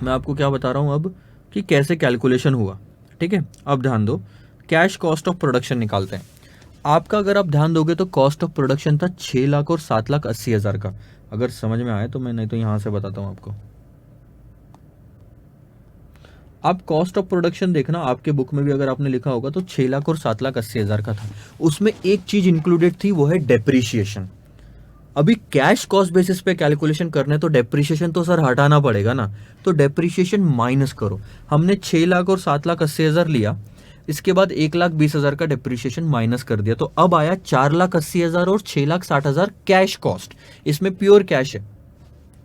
मैं आपको क्या बता रहा हूं अब कि कैसे कैलकुलेशन हुआ, ठीक है। अब ध्यान दो, कैश कॉस्ट ऑफ प्रोडक्शन निकालते हैं। आपका अगर आप ध्यान दोगे तो कॉस्ट ऑफ प्रोडक्शन था 6,00,000 और 7,80,000 का। अगर समझ में आए तो मैं नहीं तो यहां से बताता हूं आपको। आप कॉस्ट ऑफ प्रोडक्शन देखना, आपके बुक में भी अगर आपने लिखा होगा तो 6,00,000 और 7,80,000 का था। उसमें एक चीज इंक्लूडेड थी, वो है डेप्रीशिएशन। अभी कैश कॉस्ट बेसिस पे कैलकुलेशन करने तो डेप्रीशिएशन तो सर हटाना पड़ेगा ना, तो डेप्रीशिएशन माइनस करो। हमने 6,00,000 और 7,80,000 लिया, इसके बाद 1,20,000 का डेप्रीशिएशन माइनस कर दिया, तो अब आया 4,80,000 और 6,60,000 कैश कॉस्ट। इसमें प्योर कैश है,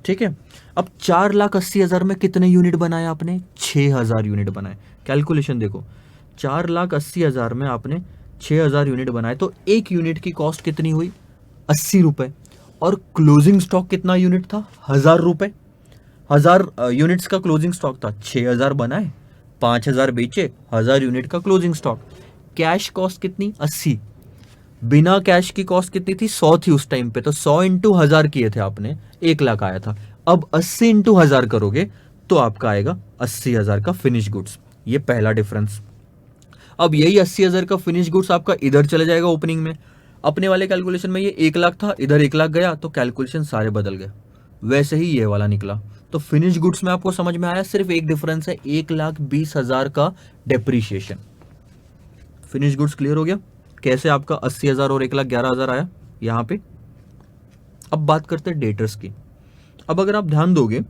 ठीक है। अब 4,80,000 में कितने यूनिट बनाए आपने? 6,000 यूनिट बनाए। कैलकुलेशन देखो, 4,80,000 में आपने 6,000 यूनिट बनाए, तो एक यूनिट की कॉस्ट कितनी हुई? 80 रुपए। और क्लोजिंग स्टॉक कितना यूनिट था? 1,000 रुपए। 1,000 यूनिट्स का क्लोजिंग स्टॉक था। 6,000 बनाए, 5,000 बेचे, 1,000 यूनिट का क्लोजिंग स्टॉक। कैश कॉस्ट कितनी? 80। बिना कैश की कॉस्ट कितनी थी? 100 थी उस टाइम पे, तो 100 इंटू 1,000 किए थे आपने, 1,00,000 आया था। अब 80 इंटू 1,000 करोगे तो आपका आएगा 80,000 का फिनिश गुड्स। ये पहला डिफरेंस। अब यही 80,000 का फिनिश गुड्स आपका इधर चले जाएगा ओपनिंग में। अपने वाले कैलकुलेशन में ये 1,00,000 था, इधर 1,00,000 गया, तो कैलकुलेशन सारे बदल गए। वैसे ही ये वाला निकला। तो फिनिश गुड्स में आपको समझ में आया, सिर्फ एक डिफरेंस है, 1,20,000 का डेप्रीशिएशन। फिनिश गुड्स क्लियर हो गया कैसे आपका 80,000 और 1,11,000 आया यहां पे। अब बात करते हैं डेटर्स की। अब अगर आप ध्यान दोगे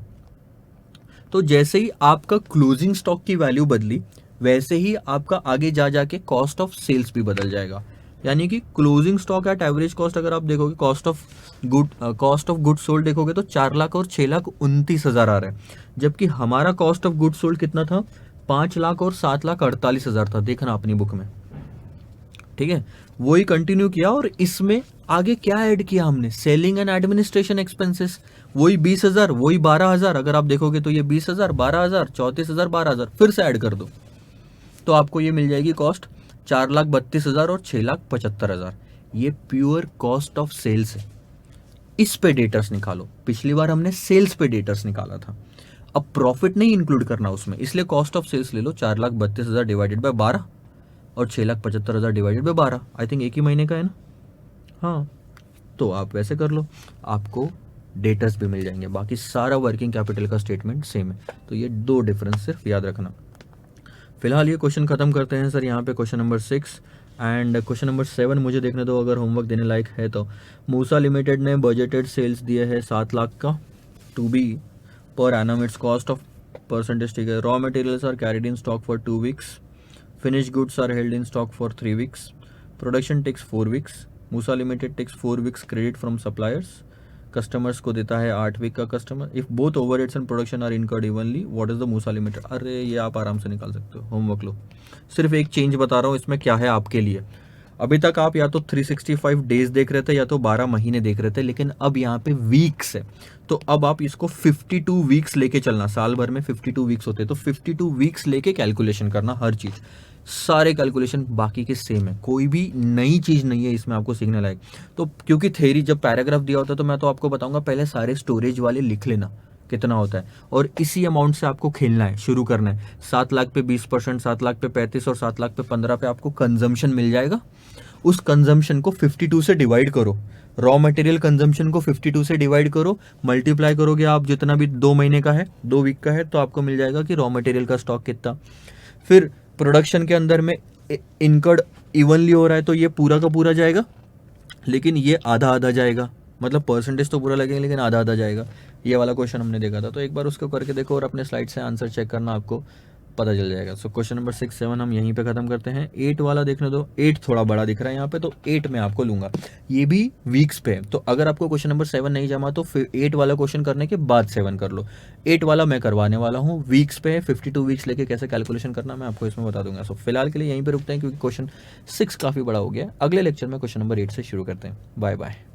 तो जैसे ही आपका क्लोजिंग स्टॉक की वैल्यू बदली, वैसे ही आपका आगे जा जाके कॉस्ट ऑफ सेल्स भी बदल जाएगा। यानी कि closing stock at average cost अगर आप देखोगे, कॉस्ट ऑफ गुड सोल्ड देखोगे तो 4,00,000 और 6,29,000 आ रहा है, जबकि हमारा कॉस्ट ऑफ गुड सोल्ड कितना था? 5,00,000 और 7,48,000 था। देखना अपनी बुक में, ठीक है। वही कंटिन्यू किया, और इसमें आगे क्या ऐड किया हमने? Selling and administration expenses. वही 20,000, वही 12,000। अगर आप देखोगे तो ये 20,000, 12,000, 34,000, 12,000 फिर से ऐड कर दो, तो आपको ये मिल जाएगी कॉस्ट 4,32,000 और 6,75,000। ये प्योर कॉस्ट ऑफ सेल्स है। इस पे डेटर्स निकालो। पिछली बार हमने सेल्स पे डेटर्स निकाला था, अब प्रॉफिट नहीं इंक्लूड करना उसमें, इसलिए कॉस्ट ऑफ सेल्स ले लो। 4,32,000 डिवाइडेड बाय 12 और 6,75,000 डिवाइडेड बाय 12। आई थिंक एक ही महीने का है ना? हाँ, तो आप वैसे कर लो, आपको डेटर्स भी मिल जाएंगे। बाकी सारा वर्किंग कैपिटल का स्टेटमेंट सेम है। तो ये दो डिफरेंस सिर्फ याद रखना। फिलहाल ये क्वेश्चन खत्म करते हैं सर यहाँ पे, question number 6 and question number 7 मुझे देखने दो, अगर होमवर्क देने लायक है तो। मूसा लिमिटेड ने बजटेड सेल्स दिए है 7 लाख का, to be per annum its cost of percentage, ठीक है। Raw materials are carried in stock for 2 weeks, finished goods are held in stock for 3 weeks, production takes 4 weeks, Musa limited takes 4 weeks credit from suppliers, customers को देता है 8 week का customer. If both overheads and production are incurred evenly, what is the Musa limited? अरे ये आप आराम से निकाल सकते हो, होमवर्क लो। सिर्फ एक चेंज बता रहा हूँ इसमें क्या है आपके लिए। अभी तक आप या तो 365 डेज देख रहे थे या तो 12 महीने देख रहे थे, लेकिन अब यहाँ पे वीक्स है, तो अब आप इसको 52 वीक्स लेके चलना। साल भर में 52 वीक्स होते हैं, तो 52 वीक्स लेके कैलकुलेशन करना हर चीज़। सारे कैलकुलेशन बाकी के सेम है, कोई भी नई चीज़ नहीं है इसमें आपको सीखने लायक। तो क्योंकि थ्योरी जब पैराग्राफ दिया होता है तो मैं तो आपको बताऊंगा पहले सारे स्टोरेज वाले लिख लेना कितना होता है, और इसी अमाउंट से आपको खेलना है, शुरू करना है। 7 लाख पे 20%, 7 लाख पे 35 और 7 लाख पे 15 पे आपको कंजम्पशन मिल जाएगा। उस कंजम्पशन को 52 से डिवाइड करो, रॉ मटेरियल कंजम्पशन को 52 से डिवाइड करो, मल्टीप्लाई करोगे आप जितना भी 2 महीने का है, 2 वीक का है, तो आपको मिल जाएगा कि रॉ मटेरियल का स्टॉक कितना। फिर प्रोडक्शन के अंदर में इनकर्ड इवनली हो रहा है तो ये पूरा का पूरा जाएगा, लेकिन ये आधा आधा जाएगा, मतलब परसेंटेज तो पूरा लगेगा लेकिन आधा आधा जाएगा। ये वाला क्वेश्चन हमने देखा था, तो एक बार उसको करके देखो और अपने स्लाइड से आंसर चेक करना, आपको पता चल जाएगा। सो क्वेश्चन नंबर 6, 7 हम यहीं पे खत्म करते हैं। 8 वाला देखने दो, 8 थोड़ा बड़ा दिख रहा है यहाँ पे, तो 8 में आपको लूंगा, ये भी वीक्स पे है। तो अगर आपको क्वेश्चन नंबर 7 नहीं जमा तो फिर 8 वाला क्वेश्चन करने के बाद 7 कर लो। 8 वाला मैं करवाने वाला हूँ, वीक्स पे है, 52 वीक्स लेके कैसे कैलकुलेशन करना मैं आपको इसमें बता दूंगा। सो फिलहाल के लिए यहीं पर रुकते हैं क्योंकि क्वेश्चन 6 काफ़ी बड़ा हो गया। अगले लेक्चर में क्वेश्चन नंबर 8 से शुरू करते हैं। Bye bye.